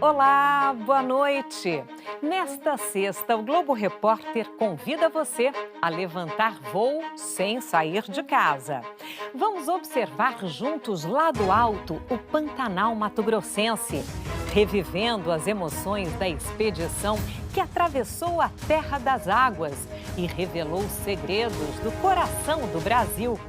Olá, boa noite! Nesta sexta, o Globo Repórter convida você a levantar voo sem sair de casa. Vamos observar juntos lá do alto o Pantanal mato-grossense, revivendo as emoções da expedição que atravessou a Terra das Águas e revelou segredos do coração do Brasil.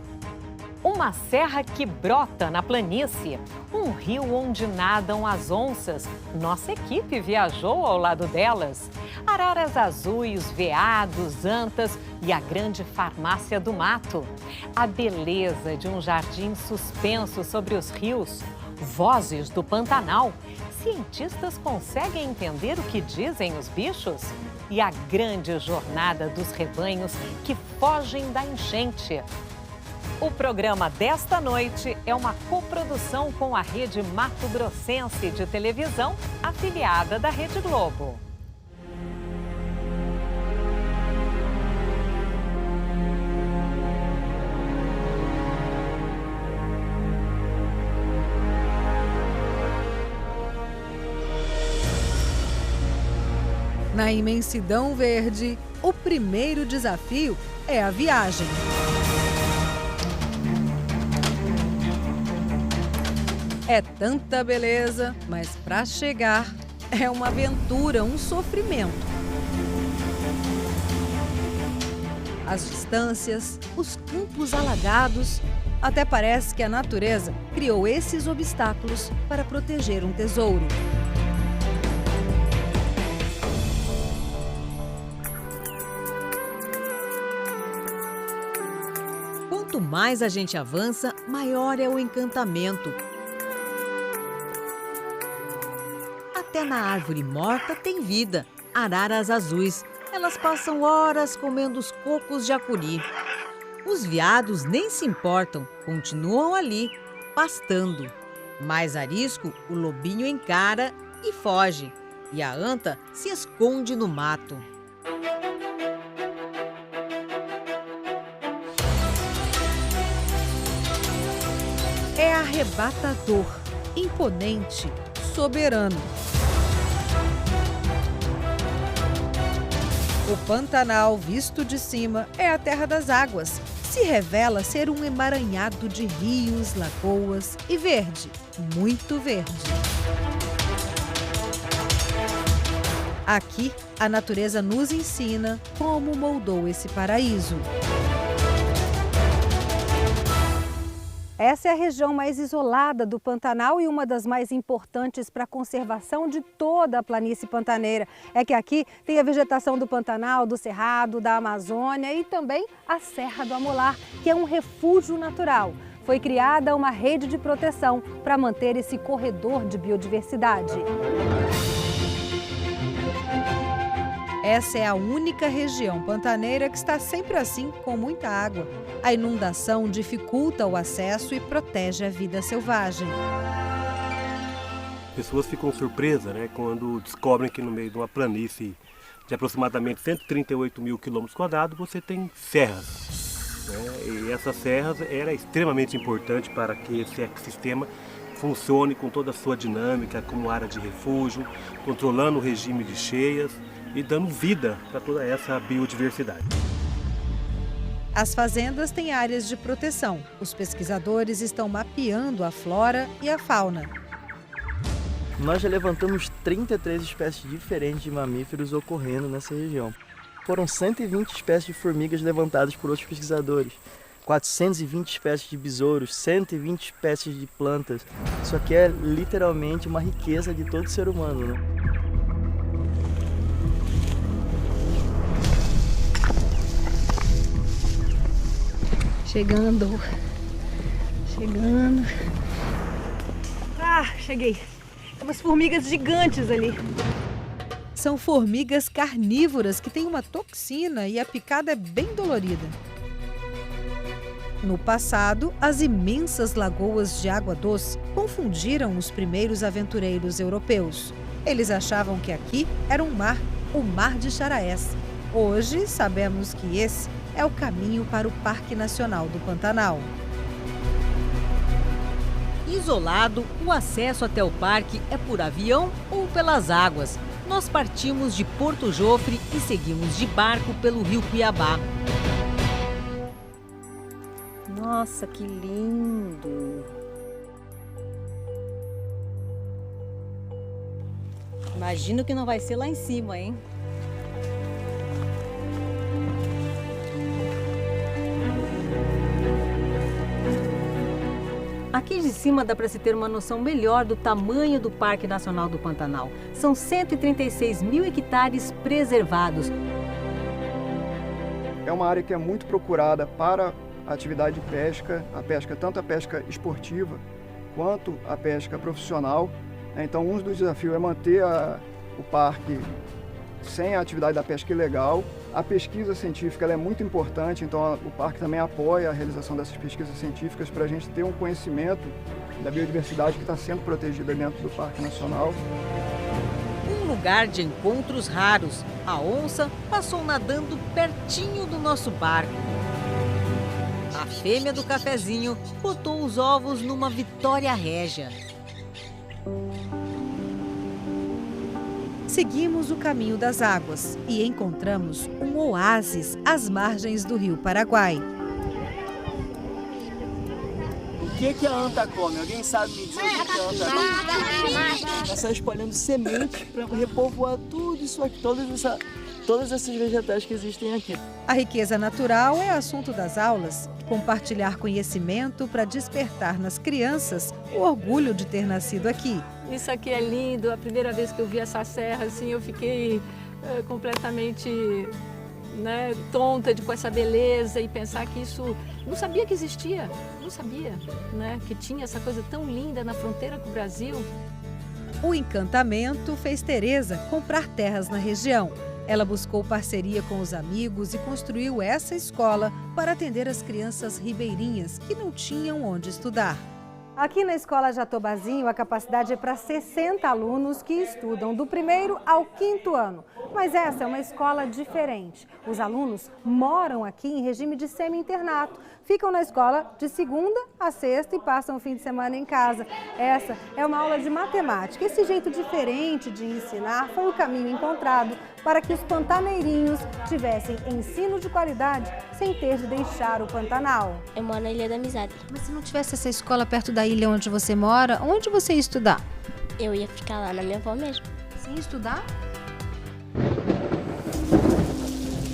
Uma serra que brota na planície, um rio onde nadam as onças. Nossa equipe viajou ao lado delas. Araras azuis, veados, antas e a grande farmácia do mato. A beleza de um jardim suspenso sobre os rios. Vozes do Pantanal. Cientistas conseguem entender o que dizem os bichos? E a grande jornada dos rebanhos que fogem da enchente. O programa desta noite é uma coprodução com a Rede Mato Grossense de televisão, afiliada da Rede Globo. Na imensidão verde, o primeiro desafio é a viagem. É tanta beleza, mas para chegar é uma aventura, um sofrimento. As distâncias, os campos alagados, até parece que a natureza criou esses obstáculos para proteger um tesouro. Quanto mais a gente avança, maior é o encantamento. Até na árvore morta tem vida, araras azuis. Elas passam horas comendo os cocos de acuri. Os veados nem se importam, continuam ali, pastando. Mais arisco, o lobinho encara e foge. E a anta se esconde no mato. É arrebatador, imponente, soberano. O Pantanal, visto de cima, é a terra das águas. Se revela ser um emaranhado de rios, lagoas e verde, muito verde. Aqui, a natureza nos ensina como moldou esse paraíso. Essa é a região mais isolada do Pantanal e uma das mais importantes para a conservação de toda a planície pantaneira. É que aqui tem a vegetação do Pantanal, do Cerrado, da Amazônia e também a Serra do Amolar, que é um refúgio natural. Foi criada uma rede de proteção para manter esse corredor de biodiversidade. Essa é a única região pantaneira que está sempre assim, com muita água. A inundação dificulta o acesso e protege a vida selvagem. Pessoas ficam surpresas, quando descobrem que no meio de uma planície de aproximadamente 138 mil quilômetros quadrados você tem serras. E essas serras eram extremamente importantes para que esse ecossistema funcione com toda a sua dinâmica, como área de refúgio, controlando o regime de cheias e dando vida para toda essa biodiversidade. As fazendas têm áreas de proteção. Os pesquisadores estão mapeando a flora e a fauna. Nós já levantamos 33 espécies diferentes de mamíferos ocorrendo nessa região. Foram 120 espécies de formigas levantadas por outros pesquisadores, 420 espécies de besouros, 120 espécies de plantas. Isso aqui é literalmente uma riqueza de todo ser humano, Chegando. Ah, cheguei. Tem umas formigas gigantes ali. São formigas carnívoras que têm uma toxina e a picada é bem dolorida. No passado, as imensas lagoas de água doce confundiram os primeiros aventureiros europeus. Eles achavam que aqui era um mar, o Mar de Charaés. Hoje, sabemos que esse é o caminho para o Parque Nacional do Pantanal. isolado, o acesso até o parque é por avião ou pelas águas. Nós partimos de Porto Jofre e seguimos de barco pelo rio Cuiabá. Nossa, que lindo! Imagino que não vai ser lá em cima, hein? Aqui de cima dá para se ter uma noção melhor do tamanho do Parque Nacional do Pantanal. São 136 mil hectares preservados. É uma área que é muito procurada para a atividade de pesca, tanto a pesca esportiva quanto a pesca profissional. Então, um dos desafios é manter o parque sem a atividade da pesca ilegal. A pesquisa científica ela é muito importante, então o parque também apoia a realização dessas pesquisas científicas para a gente ter um conhecimento da biodiversidade que está sendo protegida dentro do Parque Nacional. Um lugar de encontros raros. A onça passou nadando pertinho do nosso barco. A fêmea do cafezinho botou os ovos numa vitória régia. Seguimos o caminho das águas e encontramos um oásis às margens do rio Paraguai. O que a anta come? Alguém sabe me dizer o que a anta come? Ela está espalhando sementes para repovoar tudo isso aqui, todas essas vegetais que existem aqui. A riqueza natural é assunto das aulas. Compartilhar conhecimento para despertar nas crianças o orgulho de ter nascido aqui. Isso aqui é lindo. A primeira vez que eu vi essa serra, assim, eu fiquei completamente tonta com essa beleza e pensar que isso... Não sabia que existia, não sabia, que tinha essa coisa tão linda na fronteira com o Brasil. O encantamento fez Tereza comprar terras na região. Ela buscou parceria com os amigos e construiu essa escola para atender as crianças ribeirinhas que não tinham onde estudar. Aqui na Escola Jatobazinho, a capacidade é para 60 alunos que estudam do 1º ao 5º ano. Mas essa é uma escola diferente. Os alunos moram aqui em regime de semi-internato. Ficam na escola de segunda a sexta e passam o fim de semana em casa. Essa é uma aula de matemática. Esse jeito diferente de ensinar foi o caminho encontrado para que os pantaneirinhos tivessem ensino de qualidade sem ter de deixar o Pantanal. Eu moro na Ilha da Amizade. Mas se não tivesse essa escola perto da ilha onde você mora, onde você ia estudar? Eu ia ficar lá na minha avó mesmo. Sem estudar?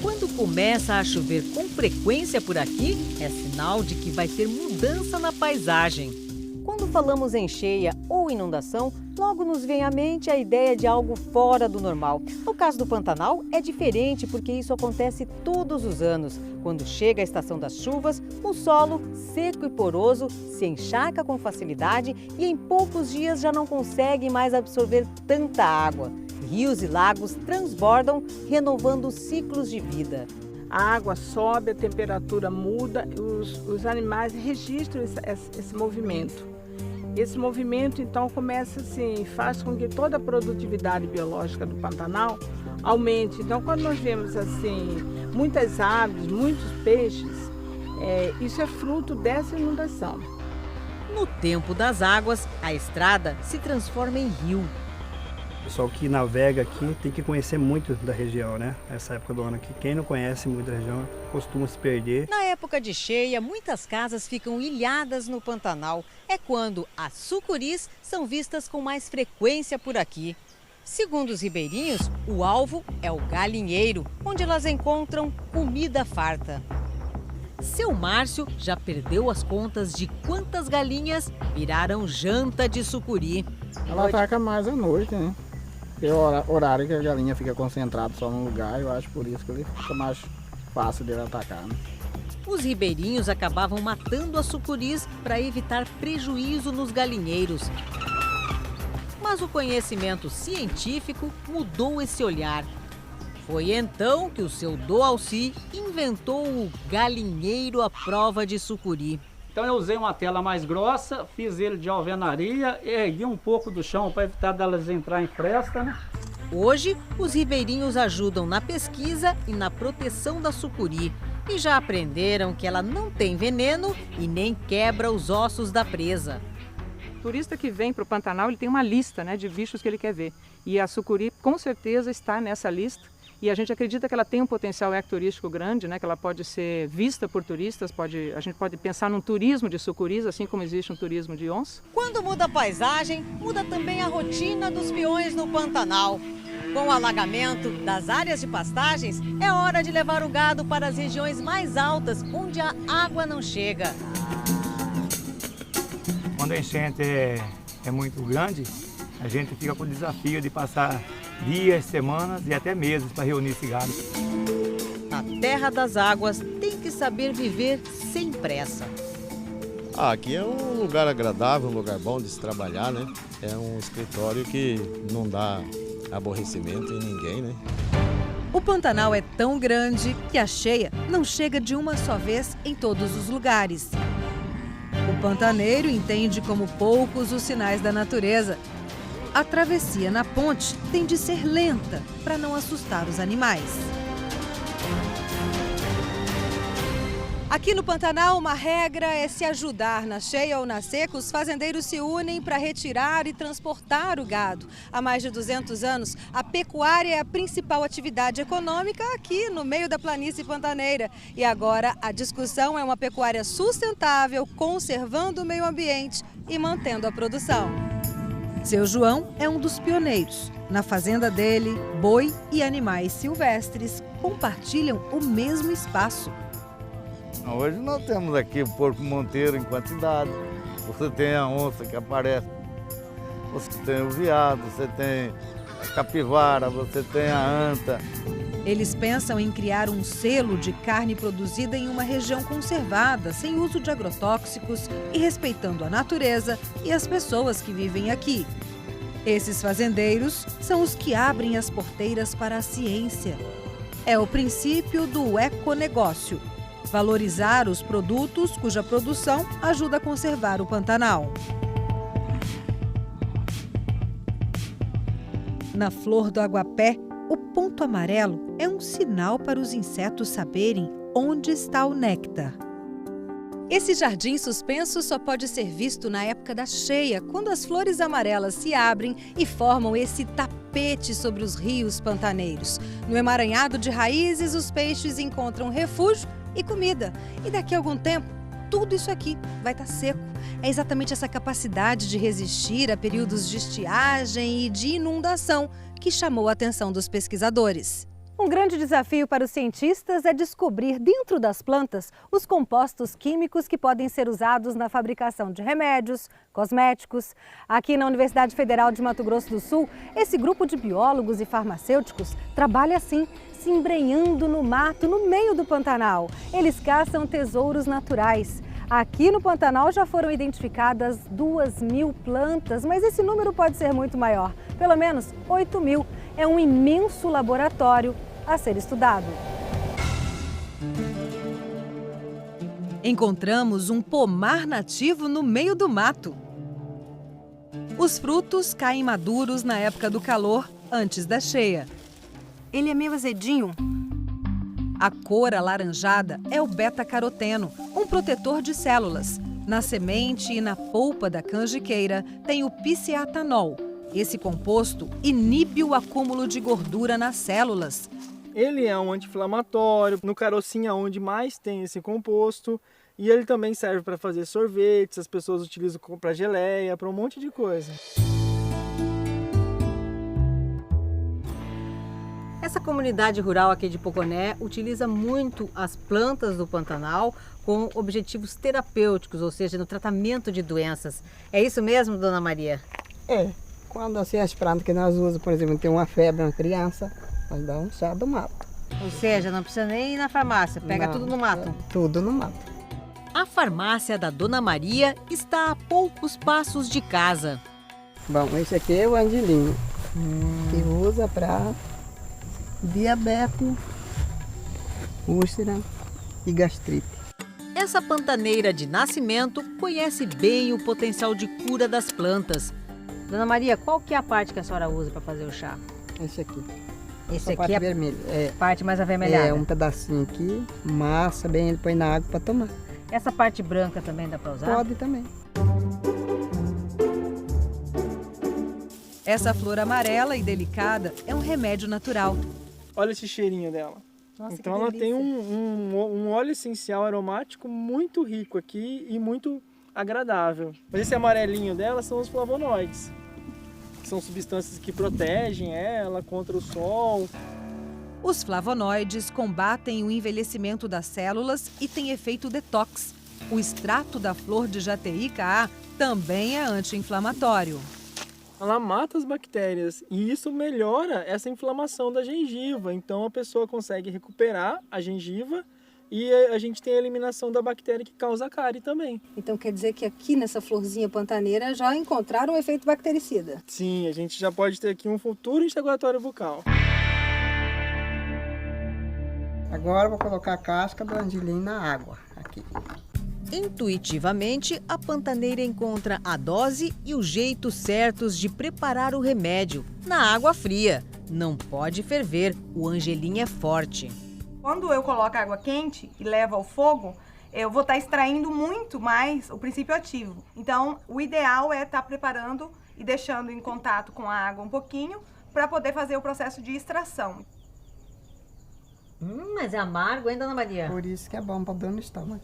Quando começa a chover com frequência por aqui, é sinal de que vai ter mudança na paisagem. Quando falamos em cheia ou inundação, logo nos vem à mente a ideia de algo fora do normal. No caso do Pantanal, é diferente porque isso acontece todos os anos. Quando chega a estação das chuvas, o solo, seco e poroso, se encharca com facilidade e em poucos dias já não consegue mais absorver tanta água. Rios e lagos transbordam, renovando ciclos de vida. A água sobe, a temperatura muda, os animais registram esse movimento. Esse movimento, então, começa assim, faz com que toda a produtividade biológica do Pantanal aumente. Então, quando nós vemos assim, muitas aves, muitos peixes, isso é fruto dessa inundação. No tempo das águas, a estrada se transforma em rio. O pessoal que navega aqui tem que conhecer muito da região, né? Essa época do ano aqui. Quem não conhece muito da região costuma se perder. Na época de cheia, muitas casas ficam ilhadas no Pantanal. É quando as sucuris são vistas com mais frequência por aqui. Segundo os ribeirinhos, o alvo é o galinheiro, onde elas encontram comida farta. Seu Márcio já perdeu as contas de quantas galinhas viraram janta de sucuri. Ela ataca mais à noite, né? Porque é o horário que a galinha fica concentrada só num lugar, eu acho por isso que ele fica mais fácil dele atacar, né? Os ribeirinhos acabavam matando as sucuris para evitar prejuízo nos galinheiros. Mas o conhecimento científico mudou esse olhar. Foi então que o seu Doalci inventou o galinheiro à prova de sucuri. Então eu usei uma tela mais grossa, fiz ele de alvenaria, ergui um pouco do chão para evitar delas entrar em fresta, né? Hoje, os ribeirinhos ajudam na pesquisa e na proteção da sucuri. E já aprenderam que ela não tem veneno e nem quebra os ossos da presa. turista que vem para o Pantanal, ele tem uma lista, né, de bichos que ele quer ver. E a sucuri, com certeza, está nessa lista. E a gente acredita que ela tem um potencial ecoturístico grande, né, que ela pode ser vista por turistas. A gente pode pensar num turismo de sucuris, assim como existe um turismo de onça. Quando muda a paisagem, muda também a rotina dos peões no Pantanal. Com o alagamento das áreas de pastagens, é hora de levar o gado para as regiões mais altas, onde a água não chega. Quando a enchente é muito grande, a gente fica com o desafio de passar dias, semanas e até meses para reunir esse gado. Na Terra das Águas, tem que saber viver sem pressa. Aqui é um lugar agradável, um lugar bom de se trabalhar, né? É um escritório que não dá aborrecimento em ninguém, né? O Pantanal é tão grande que a cheia não chega de uma só vez em todos os lugares. O pantaneiro entende como poucos os sinais da natureza. A travessia na ponte tem de ser lenta para não assustar os animais. Aqui no Pantanal, uma regra é se ajudar. Na cheia ou na seca, os fazendeiros se unem para retirar e transportar o gado. Há mais de 200 anos, a pecuária é a principal atividade econômica aqui no meio da planície pantaneira. E agora a discussão é uma pecuária sustentável, conservando o meio ambiente e mantendo a produção. Seu João é um dos pioneiros. Na fazenda dele, boi e animais silvestres compartilham o mesmo espaço. Hoje nós temos aqui o porco monteiro em quantidade, você tem a onça que aparece, você tem o veado, você tem a capivara, você tem a anta. Eles pensam em criar um selo de carne produzida em uma região conservada, sem uso de agrotóxicos e respeitando a natureza e as pessoas que vivem aqui. Esses fazendeiros são os que abrem as porteiras para a ciência. É o princípio do econegócio. Valorizar os produtos cuja produção ajuda a conservar o Pantanal. Na flor do aguapé, o ponto amarelo é um sinal para os insetos saberem onde está o néctar. Esse jardim suspenso só pode ser visto na época da cheia, quando as flores amarelas se abrem e formam esse tapete sobre os rios pantaneiros. No emaranhado de raízes, os peixes encontram refúgio e comida. E daqui a algum tempo, tudo isso aqui vai estar seco. É exatamente essa capacidade de resistir a períodos de estiagem e de inundação que chamou a atenção dos pesquisadores. Um grande desafio para os cientistas é descobrir dentro das plantas os compostos químicos que podem ser usados na fabricação de remédios, cosméticos. Aqui na Universidade Federal de Mato Grosso do Sul, esse grupo de biólogos e farmacêuticos trabalha assim, se embrenhando no mato, no meio do Pantanal. Eles caçam tesouros naturais. Aqui no Pantanal já foram identificadas 2.000 plantas, mas esse número pode ser muito maior, pelo menos 8.000. É um imenso laboratório a ser estudado. Encontramos um pomar nativo no meio do mato. Os frutos caem maduros na época do calor, antes da cheia. Ele é meio azedinho. A cor alaranjada é o beta-caroteno, um protetor de células. Na semente e na polpa da canjiqueira tem o pisceatanol. Esse composto inibe o acúmulo de gordura nas células. Ele é um anti-inflamatório, no carocinho é onde mais tem esse composto. E ele também serve para fazer sorvetes, as pessoas utilizam para geleia, para um monte de coisa. Essa comunidade rural aqui de Poconé utiliza muito as plantas do Pantanal com objetivos terapêuticos, ou seja, no tratamento de doenças. É isso mesmo, dona Maria? É. Quando assim, as plantas que nós usamos, por exemplo, tem uma febre na criança, nós dá um chá do mato. Ou seja, não precisa nem ir na farmácia, pega tudo no mato. Tudo no mato. A farmácia da Dona Maria está a poucos passos de casa. Bom, esse aqui é o andilinho, que usa para diabetes, úlcera e gastrite. Essa pantaneira de nascimento conhece bem o potencial de cura das plantas. Dona Maria, qual que é a parte que a senhora usa para fazer o chá? Esse aqui. Esse aqui parte é vermelha. A parte mais avermelhada? É, um pedacinho aqui, massa bem, ele põe na água para tomar. Essa parte branca também dá para usar? Pode também. Essa flor amarela e delicada é um remédio natural. Olha esse cheirinho dela. Nossa, então que ela delícia. tem um óleo essencial aromático muito rico aqui e muito agradável. Mas esse amarelinho dela são os flavonoides, que são substâncias que protegem ela contra o sol. Os flavonoides combatem o envelhecimento das células e têm efeito detox. O extrato da flor de Jateica também é anti-inflamatório. Ela mata as bactérias e isso melhora essa inflamação da gengiva. Então a pessoa consegue recuperar a gengiva e a gente tem a eliminação da bactéria que causa a cárie também. Então quer dizer que aqui nessa florzinha pantaneira já encontraram um efeito bactericida? Sim, a gente já pode ter aqui um futuro enxaguatório bucal. Agora eu vou colocar a casca do angelim na água aqui. Intuitivamente, a pantaneira encontra a dose e o jeito certos de preparar o remédio na água fria. Não pode ferver, o angelim é forte. Quando eu coloco água quente e levo ao fogo, eu vou estar extraindo muito mais o princípio ativo. Então, o ideal é estar preparando e deixando em contato com a água um pouquinho para poder fazer o processo de extração. Mas é amargo, hein, Dona Maria? Por isso que é bom para dor no estômago.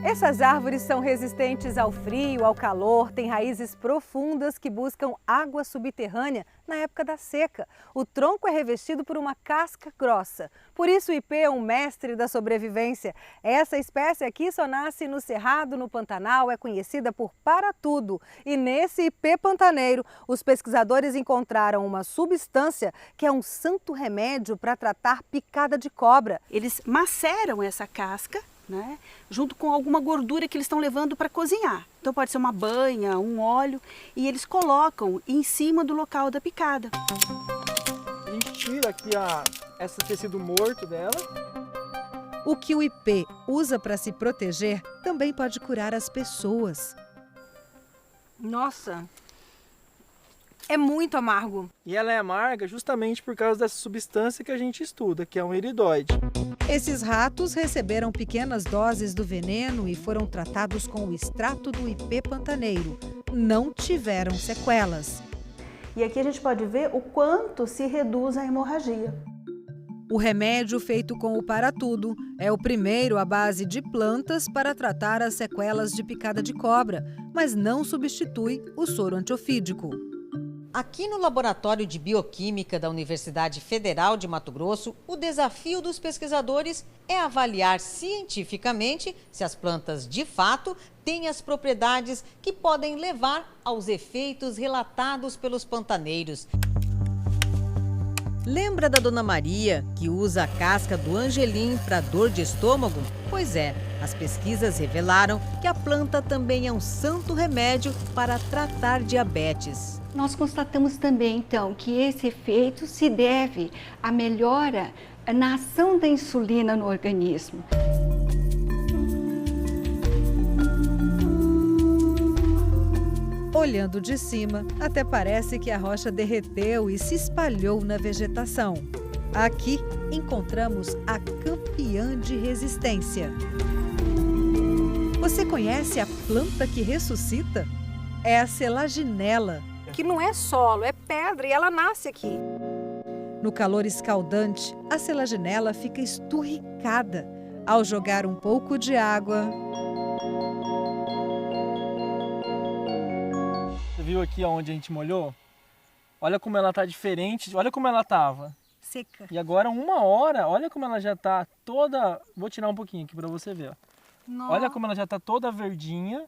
Essas árvores são resistentes ao frio, ao calor, têm raízes profundas que buscam água subterrânea na época da seca. O tronco é revestido por uma casca grossa. Por isso o ipê é um mestre da sobrevivência. Essa espécie aqui só nasce no Cerrado, no Pantanal, é conhecida por para-tudo. E nesse ipê pantaneiro, os pesquisadores encontraram uma substância que é um santo remédio para tratar picada de cobra. Eles maceram essa casca, né, junto com alguma gordura que eles estão levando para cozinhar. Então pode ser uma banha, um óleo, e eles colocam em cima do local da picada. A gente tira aqui esse tecido morto dela. O que o ipê usa para se proteger também pode curar as pessoas. Nossa, é muito amargo. E ela é amarga justamente por causa dessa substância que a gente estuda, que é um eridoide. Esses ratos receberam pequenas doses do veneno e foram tratados com o extrato do ipê pantaneiro. Não tiveram sequelas. E aqui a gente pode ver o quanto se reduz a hemorragia. O remédio feito com o para-tudo é o primeiro à base de plantas para tratar as sequelas de picada de cobra, mas não substitui o soro antiofídico. Aqui no Laboratório de Bioquímica da Universidade Federal de Mato Grosso, o desafio dos pesquisadores é avaliar cientificamente se as plantas de fato têm as propriedades que podem levar aos efeitos relatados pelos pantaneiros. Lembra da Dona Maria, que usa a casca do angelim para dor de estômago? Pois é, as pesquisas revelaram que a planta também é um santo remédio para tratar diabetes. Nós constatamos também, então, que esse efeito se deve à melhora na ação da insulina no organismo. Olhando de cima, até parece que a rocha derreteu e se espalhou na vegetação. Aqui encontramos a campeã de resistência. Você conhece a planta que ressuscita? É a selaginela. Que não é solo, é pedra e ela nasce aqui. No calor escaldante, a selaginela fica esturricada. Ao jogar um pouco de água... Você viu aqui onde a gente molhou? Olha como ela tá diferente, olha como ela tava. Seca. E agora 1 hora, olha como ela já tá toda... Vou tirar um pouquinho aqui para você ver. Ó. Olha como ela já tá toda verdinha.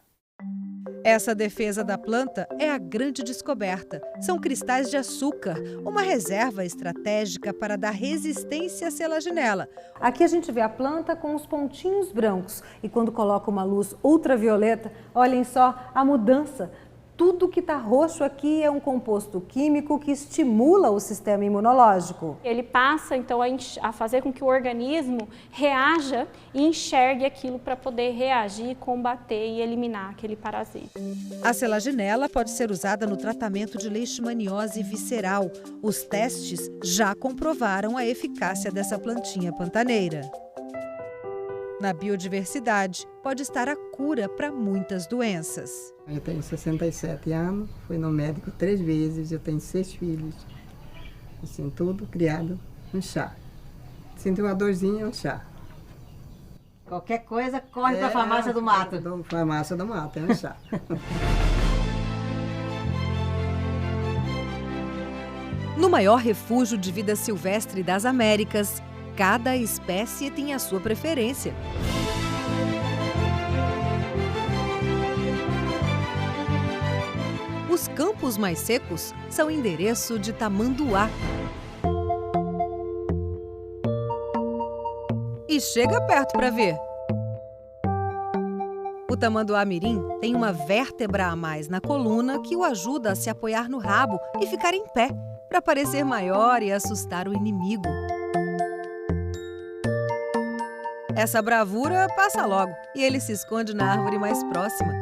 Essa defesa da planta é a grande descoberta. São cristais de açúcar, uma reserva estratégica para dar resistência à selaginela. Aqui a gente vê a planta com os pontinhos brancos e quando coloca uma luz ultravioleta, olhem só a mudança. Tudo que está roxo aqui é um composto químico que estimula o sistema imunológico. Ele passa, então, a fazer com que o organismo reaja e enxergue aquilo para poder reagir, combater e eliminar aquele parasita. A selaginela pode ser usada no tratamento de leishmaniose visceral. Os testes já comprovaram a eficácia dessa plantinha pantaneira. Na biodiversidade, pode estar a cura para muitas doenças. Eu tenho 67 anos, fui no médico 3 vezes, eu tenho 6 filhos. Assim, tudo criado no chá. Sinto uma dorzinha, um chá. Qualquer coisa, corre para a farmácia do mato. Farmácia do mato, é um chá. No maior refúgio de vida silvestre das Américas, cada espécie tem a sua preferência. Os campos mais secos são endereço de tamanduá. E chega perto para ver. O tamanduá mirim tem uma vértebra a mais na coluna que o ajuda a se apoiar no rabo e ficar em pé, para parecer maior e assustar o inimigo. Essa bravura passa logo e ele se esconde na árvore mais próxima.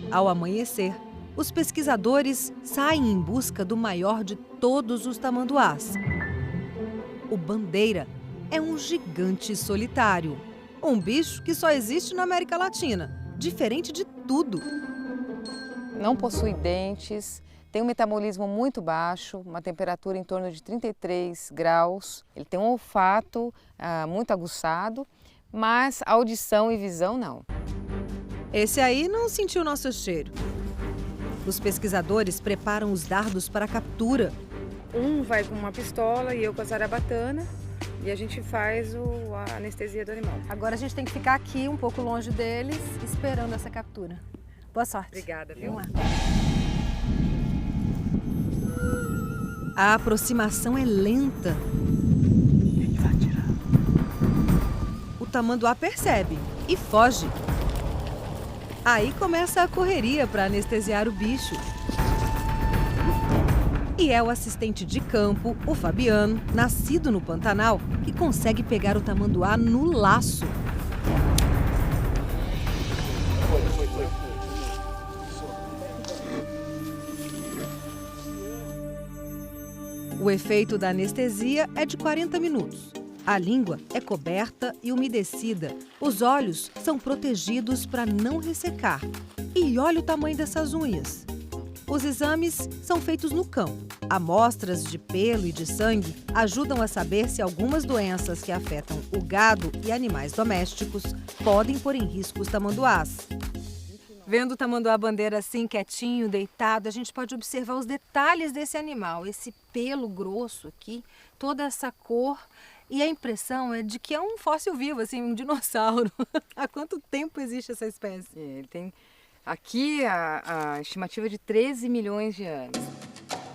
Ao amanhecer, os pesquisadores saem em busca do maior de todos os tamanduás. O bandeira é um gigante solitário, um bicho que só existe na América Latina, diferente de tudo. Não possui dentes, tem um metabolismo muito baixo, uma temperatura em torno de 33 graus. Ele tem um olfato muito aguçado, mas audição e visão não. Esse aí não sentiu nosso cheiro. Os pesquisadores preparam os dardos para a captura. Um vai com uma pistola e eu com a zarabatana e a gente faz a anestesia do animal. Agora a gente tem que ficar aqui um pouco longe deles, esperando essa captura. Boa sorte. Obrigada, viu? Vamos lá. A aproximação é lenta. O tamanduá percebe e foge. Aí começa a correria para anestesiar o bicho. E é o assistente de campo, o Fabiano, nascido no Pantanal, que consegue pegar o tamanduá no laço. O efeito da anestesia é de 40 minutos. A língua é coberta e umedecida. Os olhos são protegidos para não ressecar. E olha o tamanho dessas unhas. Os exames são feitos no cão. Amostras de pelo e de sangue ajudam a saber se algumas doenças que afetam o gado e animais domésticos podem pôr em risco os tamanduás. Vendo o tamanduá-bandeira assim, quietinho, deitado, a gente pode observar os detalhes desse animal. Esse pelo grosso aqui, toda essa cor. E a impressão é de que é um fóssil vivo, assim, um dinossauro. Há quanto tempo existe essa espécie? Ele tem aqui a estimativa de 13 milhões de anos.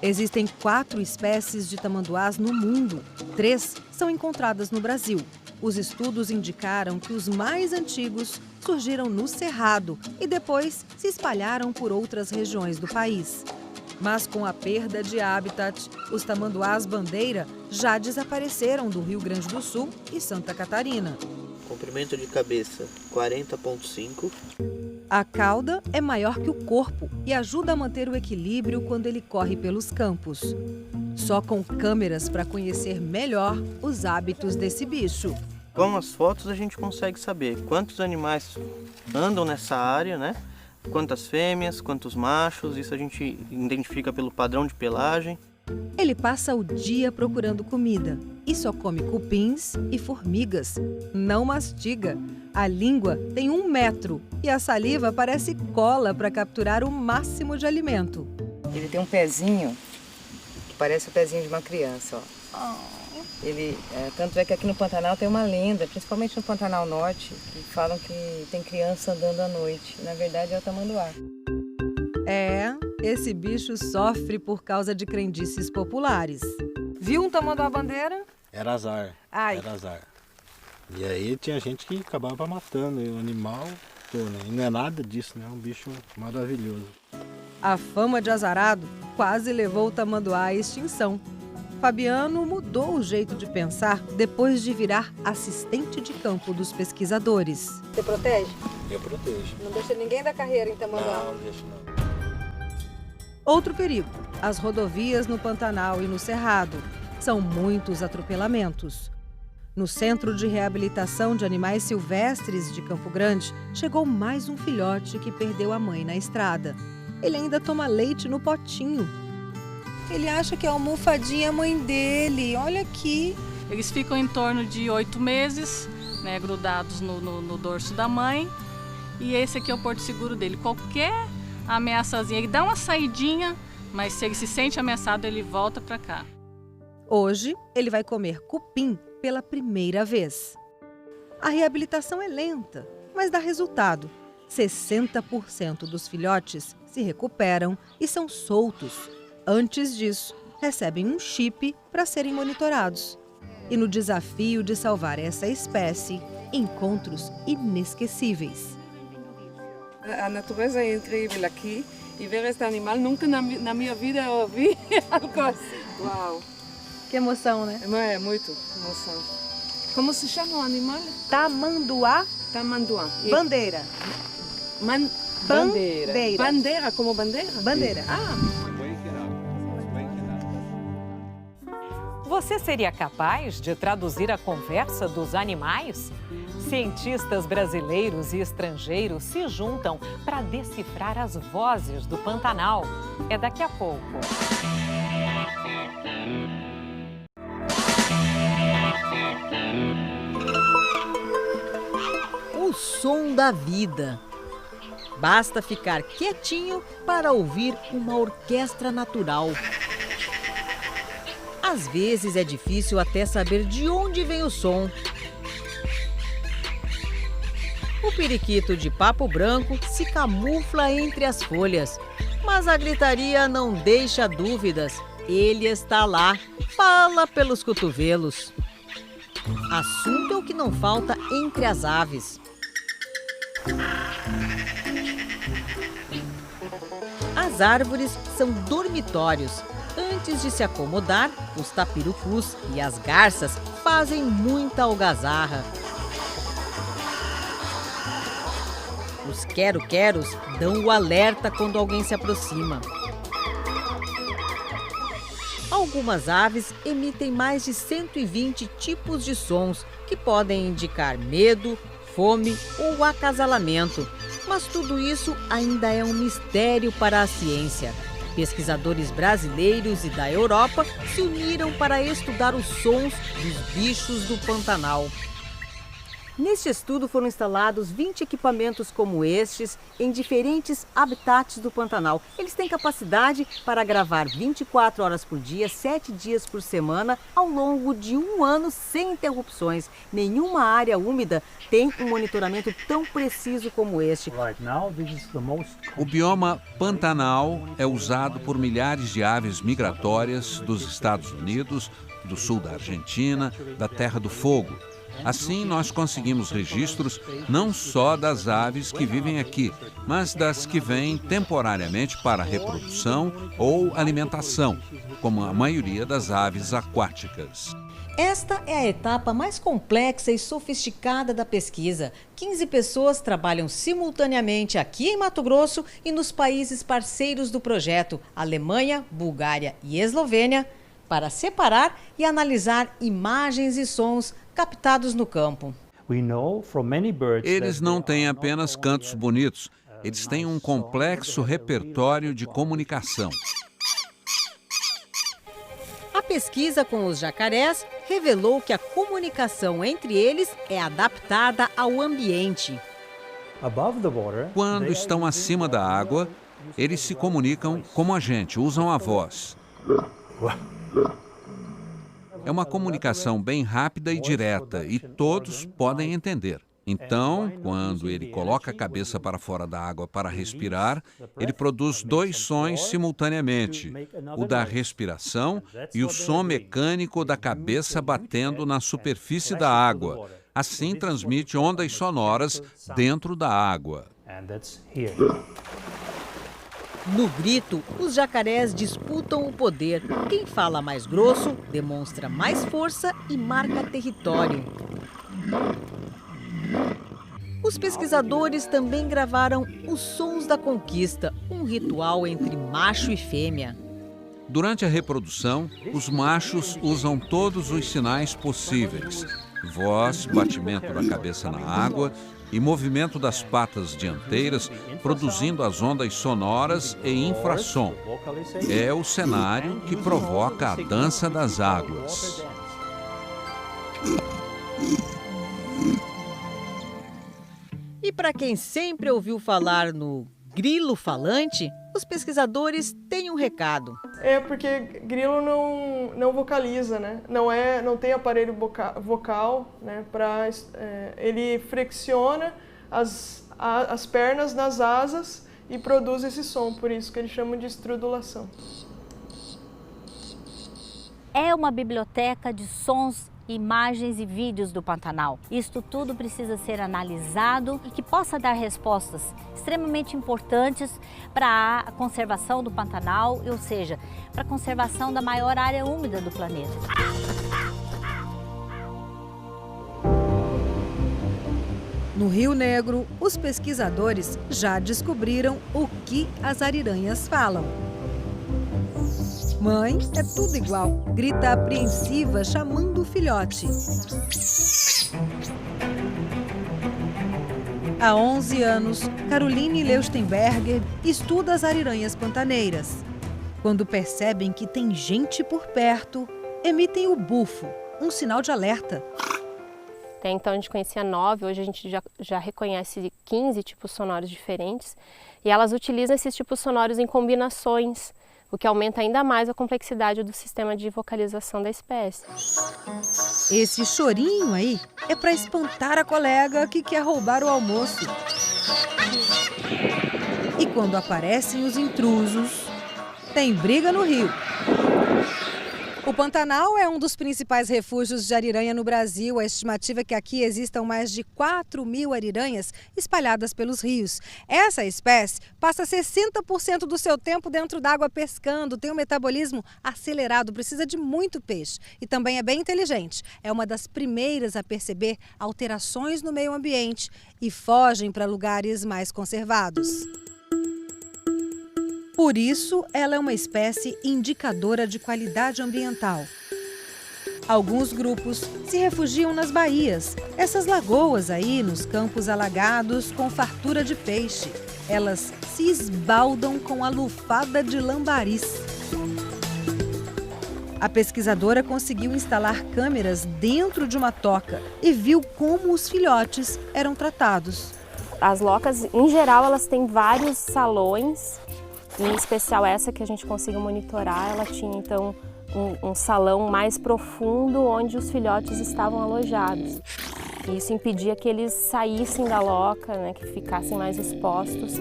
Existem 4 espécies de tamanduás no mundo. 3 são encontradas no Brasil. Os estudos indicaram que os mais antigos surgiram no Cerrado e depois se espalharam por outras regiões do país. Mas com a perda de habitat, os tamanduás-bandeira já desapareceram do Rio Grande do Sul e Santa Catarina. Comprimento de cabeça 40,5. A cauda é maior que o corpo e ajuda a manter o equilíbrio quando ele corre pelos campos. Só com câmeras para conhecer melhor os hábitos desse bicho. Com as fotos a gente consegue saber quantos animais andam nessa área, né? Quantas fêmeas, quantos machos, isso a gente identifica pelo padrão de pelagem. Ele passa o dia procurando comida e só come cupins e formigas. Não mastiga. A língua tem 1 metro e a saliva parece cola para capturar o máximo de alimento. Ele tem um pezinho que parece o pezinho de uma criança, ó. Tanto é que aqui no Pantanal tem uma lenda, principalmente no Pantanal Norte, que falam que tem criança andando à noite. Na verdade é o tamanduá. Esse bicho sofre por causa de crendices populares. Viu um tamanduá-bandeira? Era azar. Ai. Era azar. E aí tinha gente que acabava matando o animal, né? E não é nada disso, né? É um bicho maravilhoso. A fama de azarado quase levou o tamanduá à extinção. Fabiano mudou o jeito de pensar depois de virar assistente de campo dos pesquisadores. Você protege? Eu protejo. Não deixa ninguém da carreira em tamanduá? Não deixa não. Outro perigo, as rodovias no Pantanal e no Cerrado. São muitos atropelamentos. No Centro de Reabilitação de Animais Silvestres de Campo Grande, chegou mais um filhote que perdeu a mãe na estrada. Ele ainda toma leite no potinho. Ele acha que a almofadinha é a mãe dele. Olha aqui. Eles ficam em torno de 8 meses, né, grudados no dorso da mãe. E esse aqui é o porto seguro dele. Qualquer ameaçazinha, ele dá uma saidinha, mas se ele se sente ameaçado, ele volta para cá. Hoje, ele vai comer cupim pela primeira vez. A reabilitação é lenta, mas dá resultado. 60% dos filhotes se recuperam e são soltos. Antes disso, recebem um chip para serem monitorados. E no desafio de salvar essa espécie, encontros inesquecíveis. A natureza é incrível aqui e ver este animal, nunca na minha vida eu vi algo assim. Uau! Que emoção, né? É muito emoção. Como se chama o animal? Tamanduá. Tamanduá. Bandeira. Bandeira. Bandeira, como bandeira? Bandeira. Você seria capaz de traduzir a conversa dos animais? Cientistas brasileiros e estrangeiros se juntam para decifrar as vozes do Pantanal. É daqui a pouco. O som da vida. Basta ficar quietinho para ouvir uma orquestra natural. Às vezes é difícil até saber de onde vem o som. O periquito de papo branco se camufla entre as folhas, mas a gritaria não deixa dúvidas. Ele está lá, fala pelos cotovelos. Assunto é o que não falta entre as aves. As árvores são dormitórios. Antes de se acomodar, os tapirucus e as garças fazem muita algazarra. Os quero-queros dão o alerta quando alguém se aproxima. Algumas aves emitem mais de 120 tipos de sons que podem indicar medo, fome ou acasalamento. Mas tudo isso ainda é um mistério para a ciência. Pesquisadores brasileiros e da Europa se uniram para estudar os sons dos bichos do Pantanal. Neste estudo foram instalados 20 equipamentos como estes em diferentes habitats do Pantanal. Eles têm capacidade para gravar 24 horas por dia, 7 dias por semana, ao longo de um ano sem interrupções. Nenhuma área úmida tem um monitoramento tão preciso como este. O bioma Pantanal é usado por milhares de aves migratórias dos Estados Unidos, do sul da Argentina, da Terra do Fogo. Assim, nós conseguimos registros não só das aves que vivem aqui, mas das que vêm temporariamente para reprodução ou alimentação, como a maioria das aves aquáticas. Esta é a etapa mais complexa e sofisticada da pesquisa. 15 pessoas trabalham simultaneamente aqui em Mato Grosso e nos países parceiros do projeto, Alemanha, Bulgária e Eslovênia, para separar e analisar imagens e sons captados no campo. Eles não têm apenas cantos bonitos, eles têm um complexo repertório de comunicação. A pesquisa com os jacarés revelou que a comunicação entre eles é adaptada ao ambiente. Quando estão acima da água, eles se comunicam como a gente, usam a voz. É uma comunicação bem rápida e direta e todos podem entender. Então, quando ele coloca a cabeça para fora da água para respirar, ele produz 2 sons simultaneamente, o da respiração e o som mecânico da cabeça batendo na superfície da água. Assim, transmite ondas sonoras dentro da água. No grito, os jacarés disputam o poder. Quem fala mais grosso demonstra mais força e marca território. Os pesquisadores também gravaram os sons da conquista, um ritual entre macho e fêmea. Durante a reprodução, os machos usam todos os sinais possíveis. Voz, batimento da cabeça na água e movimento das patas dianteiras, produzindo as ondas sonoras e infrassom. É o cenário que provoca a dança das águas. E para quem sempre ouviu falar no grilo falante, os pesquisadores têm um recado. É porque grilo não vocaliza, né? Não tem aparelho vocal, né? Ele flexiona as pernas nas asas e produz esse som, por isso que eles chamam de estrudulação. É uma biblioteca de sons, imagens e vídeos do Pantanal. Isto tudo precisa ser analisado e que possa dar respostas extremamente importantes para a conservação do Pantanal, ou seja, para a conservação da maior área úmida do planeta. No Rio Negro, os pesquisadores já descobriram o que as ariranhas falam. Mãe, é tudo igual, grita apreensiva chamando o filhote. Há 11 anos, Caroline Leustenberger estuda as ariranhas pantaneiras. Quando percebem que tem gente por perto, emitem o bufo, um sinal de alerta. Até então a gente conhecia 9, hoje a gente já reconhece 15 tipos sonoros diferentes. E elas utilizam esses tipos sonoros em combinações, o que aumenta ainda mais a complexidade do sistema de vocalização da espécie. Esse chorinho aí é para espantar a colega que quer roubar o almoço. E quando aparecem os intrusos, tem briga no rio. O Pantanal é um dos principais refúgios de ariranha no Brasil. A estimativa é que aqui existam mais de 4.000 ariranhas espalhadas pelos rios. Essa espécie passa 60% do seu tempo dentro d'água pescando, tem um metabolismo acelerado, precisa de muito peixe e também é bem inteligente. É uma das primeiras a perceber alterações no meio ambiente e fogem para lugares mais conservados. Por isso, ela é uma espécie indicadora de qualidade ambiental. Alguns grupos se refugiam nas baías, essas lagoas aí nos campos alagados com fartura de peixe. Elas se esbaldam com a lufada de lambaris. A pesquisadora conseguiu instalar câmeras dentro de uma toca e viu como os filhotes eram tratados. As locas, em geral, elas têm vários salões. Em especial essa que a gente conseguiu monitorar, ela tinha então um salão mais profundo onde os filhotes estavam alojados. E isso impedia que eles saíssem da loca, né, que ficassem mais expostos.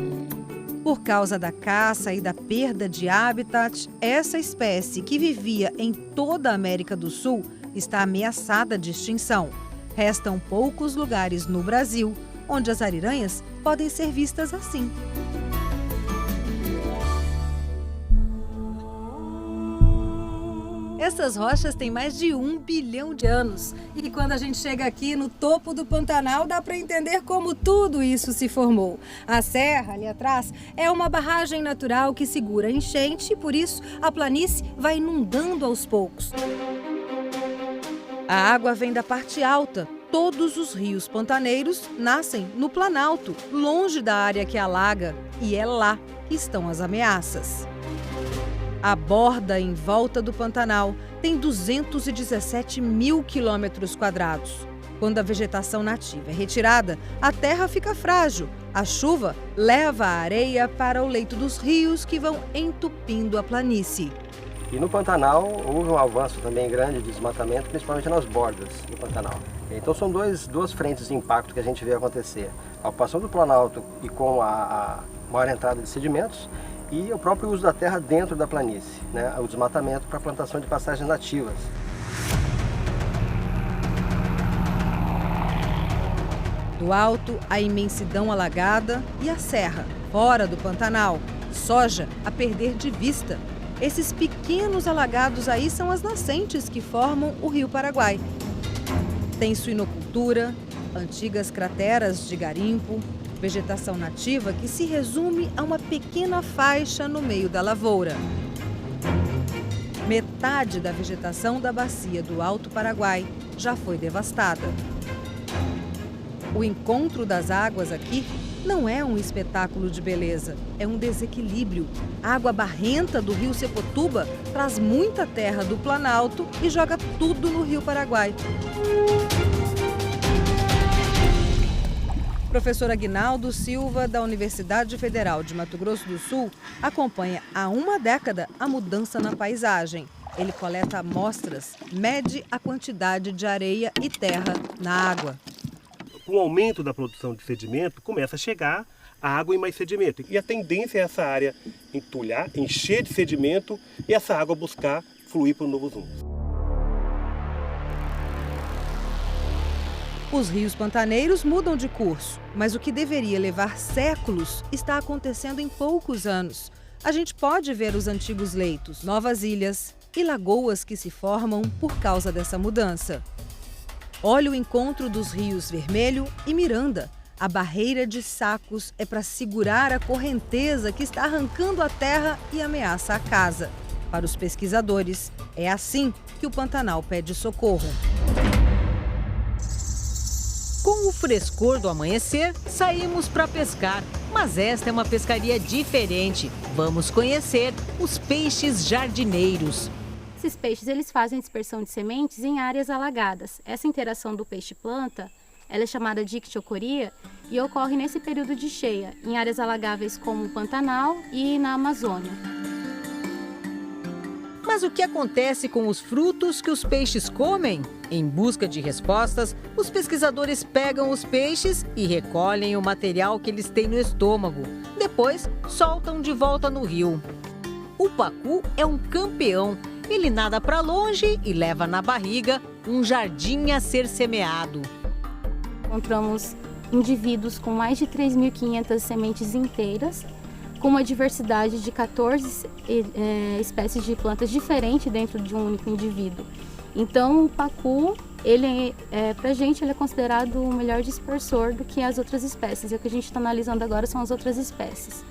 Por causa da caça e da perda de habitat, essa espécie que vivia em toda a América do Sul está ameaçada de extinção. Restam poucos lugares no Brasil onde as ariranhas podem ser vistas assim. Essas rochas têm mais de 1 bilhão de anos. E quando a gente chega aqui no topo do Pantanal, dá para entender como tudo isso se formou. A serra, ali atrás, é uma barragem natural que segura a enchente e, por isso, a planície vai inundando aos poucos. A água vem da parte alta. Todos os rios pantaneiros nascem no Planalto, longe da área que alaga. E é lá que estão as ameaças. A borda em volta do Pantanal tem 217 mil quilômetros quadrados. Quando a vegetação nativa é retirada, a terra fica frágil. A chuva leva a areia para o leito dos rios que vão entupindo a planície. E no Pantanal houve um avanço também grande de desmatamento, principalmente nas bordas do Pantanal. Então são duas frentes de impacto que a gente vê acontecer. A ocupação do Planalto e com a maior entrada de sedimentos, e o próprio uso da terra dentro da planície, né? O desmatamento para a plantação de pastagens nativas. Do alto, a imensidão alagada e a serra, fora do Pantanal. Soja a perder de vista. Esses pequenos alagados aí são as nascentes que formam o Rio Paraguai. Tem suinocultura, antigas crateras de garimpo, vegetação nativa que se resume a uma pequena faixa no meio da lavoura. Metade da vegetação da bacia do Alto Paraguai já foi devastada. O encontro das águas aqui não é um espetáculo de beleza, é um desequilíbrio. A água barrenta do rio Sepotuba traz muita terra do Planalto e joga tudo no rio Paraguai. Professor Aguinaldo Silva, da Universidade Federal de Mato Grosso do Sul, acompanha há uma década a mudança na paisagem. Ele coleta amostras, mede a quantidade de areia e terra na água. Com o aumento da produção de sedimento, começa a chegar a água e mais sedimento. E a tendência é essa área entulhar, encher de sedimento e essa água buscar fluir para o Novo Zuns. Os rios pantaneiros mudam de curso, mas o que deveria levar séculos está acontecendo em poucos anos. A gente pode ver os antigos leitos, novas ilhas e lagoas que se formam por causa dessa mudança. Olha o encontro dos rios Vermelho e Miranda. A barreira de sacos é para segurar a correnteza que está arrancando a terra e ameaça a casa. Para os pesquisadores, é assim que o Pantanal pede socorro. Com o frescor do amanhecer, saímos para pescar. Mas esta é uma pescaria diferente. Vamos conhecer os peixes jardineiros. Esses peixes eles fazem dispersão de sementes em áreas alagadas. Essa interação do peixe-planta ela é chamada de ictiocoria e ocorre nesse período de cheia, em áreas alagáveis como o Pantanal e na Amazônia. Mas o que acontece com os frutos que os peixes comem? Em busca de respostas, os pesquisadores pegam os peixes e recolhem o material que eles têm no estômago. Depois, soltam de volta no rio. O pacu é um campeão. Ele nada para longe e leva na barriga um jardim a ser semeado. Encontramos indivíduos com mais de 3.500 sementes inteiras, com uma diversidade de 14 espécies de plantas diferentes dentro de um único indivíduo. Então, o pacu, pra gente, ele é considerado o melhor dispersor do que as outras espécies. E o que a gente está analisando agora são as outras espécies.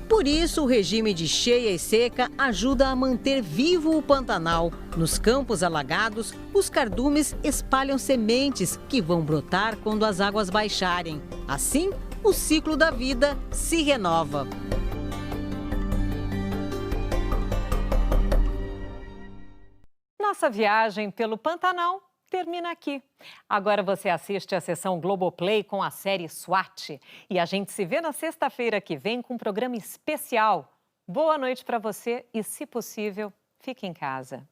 Por isso, o regime de cheia e seca ajuda a manter vivo o Pantanal. Nos campos alagados, os cardumes espalham sementes que vão brotar quando as águas baixarem. Assim, o ciclo da vida se renova. Nossa viagem pelo Pantanal termina aqui. Agora você assiste a sessão Globoplay com a série SWAT. E a gente se vê na sexta-feira que vem com um programa especial. Boa noite para você e, se possível, fique em casa.